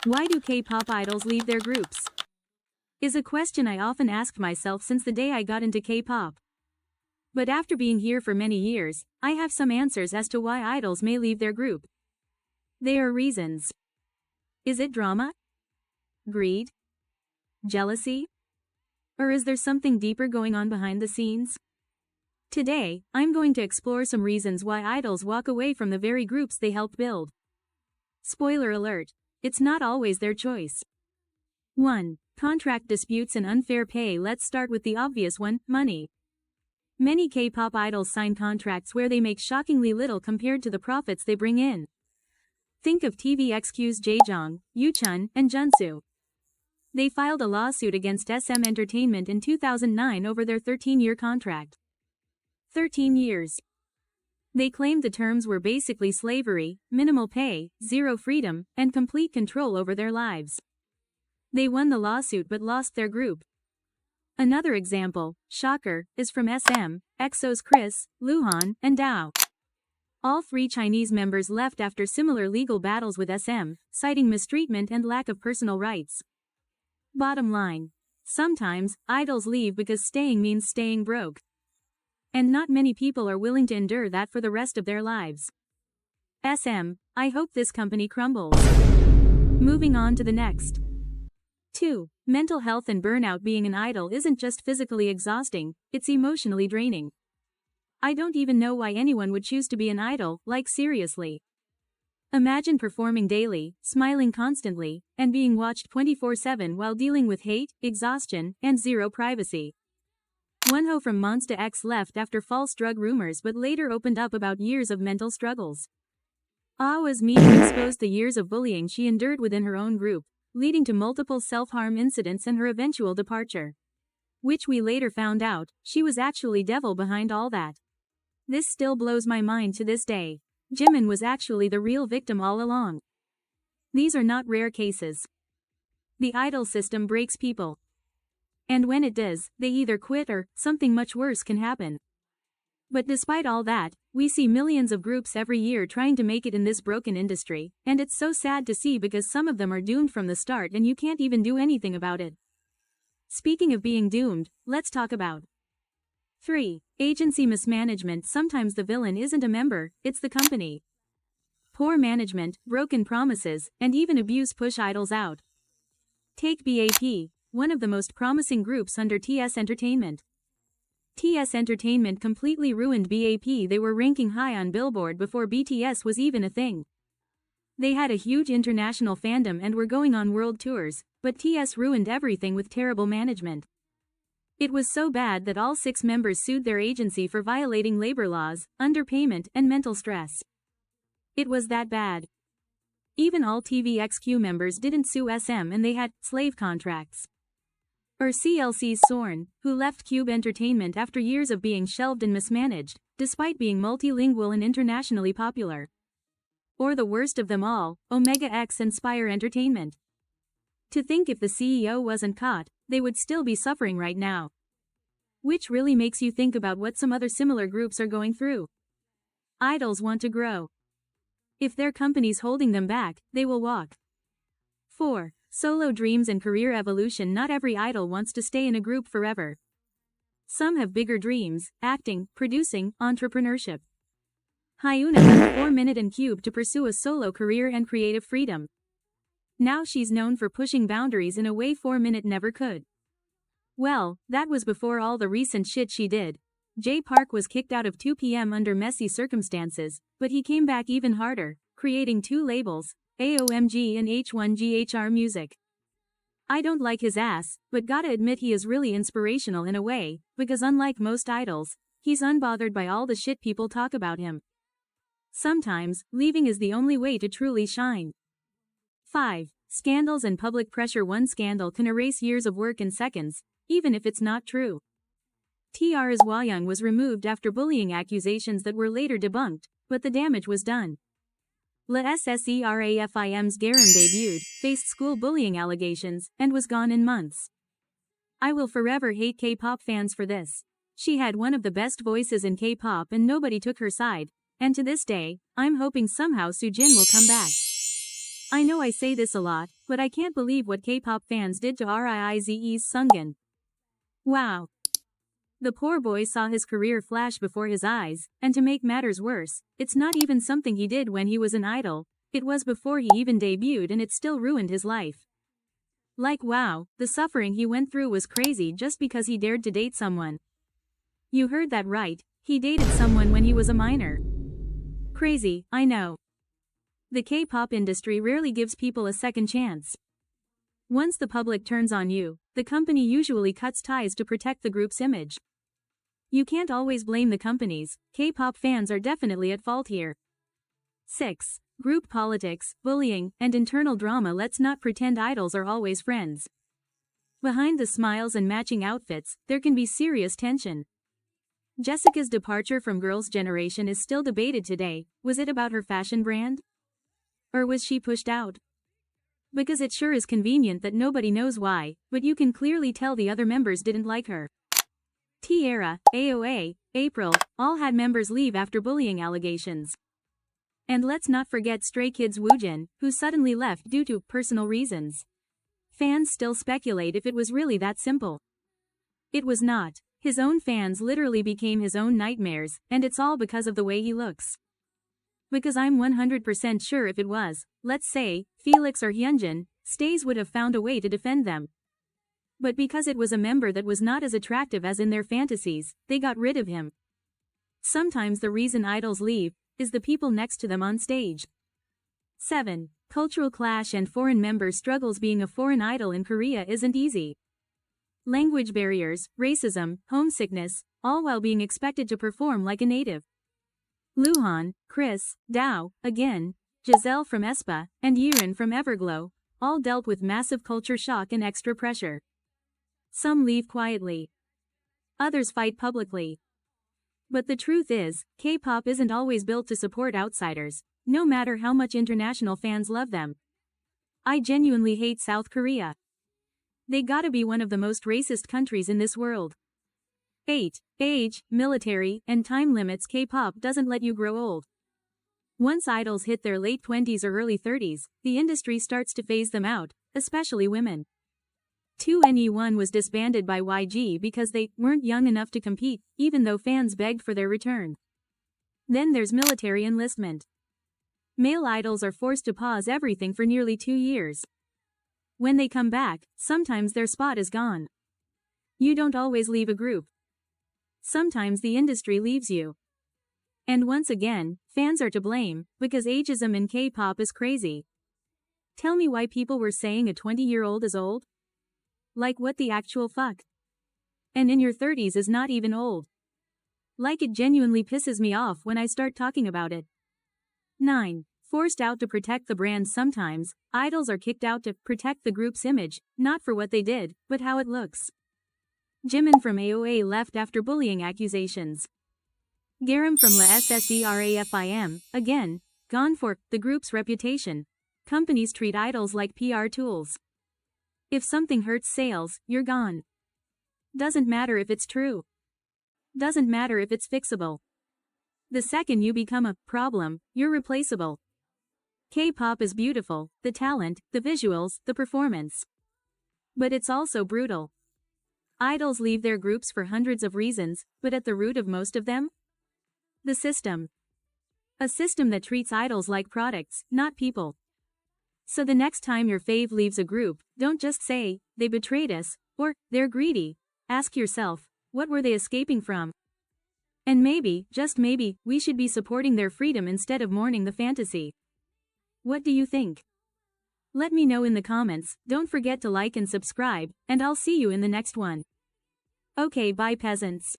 Why do K-pop idols leave their groups? Is a question I often asked myself since the day I got into K-pop. But after being here for many years, I have some answers as to why idols may leave their group. There are reasons. Is it drama? Greed? Jealousy? Or is there something deeper going on behind the scenes? Today, I'm going to explore some reasons why idols walk away from the very groups they helped build. Spoiler alert, it's not always their choice. 1. Contract disputes and unfair pay. Let's start with the obvious one, money. Many K-pop idols sign contracts where they make shockingly little compared to the profits they bring in. Think of TVXQ's Jaejong, Yuchun, and Junsu. They filed a lawsuit against SM Entertainment in 2009 over their 13-year contract. 13 years. They claimed the terms were basically slavery, minimal pay, zero freedom, and complete control over their lives. They won the lawsuit but lost their group. Another example, shocker, is from SM, EXO's Chris, Luhan, and Dao. All three Chinese members left after similar legal battles with SM, citing mistreatment and lack of personal rights. Bottom line. Sometimes, idols leave because staying means staying broke. And not many people are willing to endure that for the rest of their lives. SM, I hope this company crumbles. Moving on to the next. 2. Mental health and burnout. Being an idol isn't just physically exhausting, it's emotionally draining. I don't even know why anyone would choose to be an idol, like seriously. Imagine performing daily, smiling constantly, and being watched 24/7 while dealing with hate, exhaustion, and zero privacy. Wonho from Monsta X left after false drug rumors but later opened up about years of mental struggles. Awa's media exposed the years of bullying she endured within her own group, leading to multiple self-harm incidents and her eventual departure. Which we later found out, she was actually devil behind all that. This still blows my mind to this day. Jimin was actually the real victim all along. These are not rare cases. The idol system breaks people. And when it does, they either quit or something much worse can happen. But despite all that, we see millions of groups every year trying to make it in this broken industry, and it's so sad to see because some of them are doomed from the start and you can't even do anything about it. Speaking of being doomed, let's talk about 3. Agency mismanagement. Sometimes the villain isn't a member, it's the company. Poor management, broken promises, and even abuse push idols out. Take BAP, one of the most promising groups under TS Entertainment. TS Entertainment completely ruined BAP. They were ranking high on Billboard before BTS was even a thing. They had a huge international fandom and were going on world tours, but TS ruined everything with terrible management. It was so bad that all 6 members sued their agency for violating labor laws, underpayment, and mental stress. It was that bad. Even all TVXQ members didn't sue SM and they had slave contracts. Or CLC's Sorn, who left Cube Entertainment after years of being shelved and mismanaged, despite being multilingual and internationally popular. Or the worst of them all, Omega X and Spire Entertainment. To think if the CEO wasn't caught, they would still be suffering right now. Which really makes you think about what some other similar groups are going through. Idols want to grow. If their company's holding them back, they will walk. 4. Solo dreams and career evolution. Not every idol wants to stay in a group forever. Some have bigger dreams, acting, producing, entrepreneurship. Hyuna left 4-Minute and Cube to pursue a solo career and creative freedom. Now she's known for pushing boundaries in a way 4-Minute never could. Well, that was before all the recent shit she did. Jay Park was kicked out of 2PM under messy circumstances, but he came back even harder, creating 2 labels, AOMG and H1GHR Music. I don't like his ass, but gotta admit he is really inspirational in a way, because unlike most idols, he's unbothered by all the shit people talk about him. Sometimes, leaving is the only way to truly shine. 5. Scandals and public pressure. One scandal can erase years of work in seconds, even if it's not true. TR's Hwayoung was removed after bullying accusations that were later debunked, but the damage was done. La SSERAFIM's Garam debuted, faced school bullying allegations, and was gone in months. I will forever hate K-pop fans for this. She had one of the best voices in K-pop and nobody took her side, and to this day, I'm hoping somehow Soojin will come back. I know I say this a lot, but I can't believe what K-pop fans did to RIIZE's Sungin. Wow. The poor boy saw his career flash before his eyes, and to make matters worse, it's not even something he did when he was an idol, it was before he even debuted and it still ruined his life. Like wow, the suffering he went through was crazy just because he dared to date someone. You heard that right, he dated someone when he was a minor. Crazy, I know. The K-pop industry rarely gives people a second chance. Once the public turns on you, the company usually cuts ties to protect the group's image. You can't always blame the companies, K-pop fans are definitely at fault here. 6. Group politics, bullying, and internal drama. Let's not pretend idols are always friends. Behind the smiles and matching outfits, there can be serious tension. Jessica's departure from Girls' Generation is still debated today. Was it about her fashion brand? Or was she pushed out? Because it sure is convenient that nobody knows why, but you can clearly tell the other members didn't like her. T-ara, AOA, April, all had members leave after bullying allegations. And let's not forget Stray Kids' Woojin, who suddenly left due to personal reasons. Fans still speculate if it was really that simple. It was not. His own fans literally became his own nightmares, and it's all because of the way he looks. Because I'm 100% sure if it was, let's say, Felix or Hyunjin, Stays would have found a way to defend them. But because it was a member that was not as attractive as in their fantasies, they got rid of him. Sometimes the reason idols leave is the people next to them on stage. 7. Cultural clash and foreign members' struggles. Being a foreign idol in Korea isn't easy. Language barriers, racism, homesickness, all while being expected to perform like a native. Luhan, Chris, Dao, again, Giselle from aespa, and Yirin from Everglow, all dealt with massive culture shock and extra pressure. Some leave quietly. Others fight publicly. But the truth is, K-pop isn't always built to support outsiders, no matter how much international fans love them. I genuinely hate South Korea. They gotta be one of the most racist countries in this world. 8. Age, military, and time limits. K-pop doesn't let you grow old. Once idols hit their late 20s or early 30s, the industry starts to phase them out, especially women. 2NE1 was disbanded by YG because they weren't young enough to compete, even though fans begged for their return. Then there's military enlistment. Male idols are forced to pause everything for nearly 2 years. When they come back, sometimes their spot is gone. You don't always leave a group. Sometimes the industry leaves you. And once again, fans are to blame, because ageism in K-pop is crazy. Tell me why people were saying a 20-year-old is old? Like what the actual fuck? And in your 30s is not even old. Like it genuinely pisses me off when I start talking about it. 9. Forced out to protect the brand. Sometimes, idols are kicked out to protect the group's image, not for what they did, but how it looks. Jimin from AOA left after bullying accusations. Garam from La SSERAFIM, again, gone for the group's reputation. Companies treat idols like PR tools. If something hurts sales, you're gone. Doesn't matter if it's true. Doesn't matter if it's fixable. The second you become a problem, you're replaceable. K-pop is beautiful, the talent, the visuals, the performance. But it's also brutal. Idols leave their groups for hundreds of reasons, but at the root of most of them? The system. A system that treats idols like products, not people. So the next time your fave leaves a group, don't just say, they betrayed us, or, they're greedy. Ask yourself, what were they escaping from? And maybe, just maybe, we should be supporting their freedom instead of mourning the fantasy. What do you think? Let me know in the comments. Don't forget to like and subscribe, and I'll see you in the next one. Okay, bye peasants.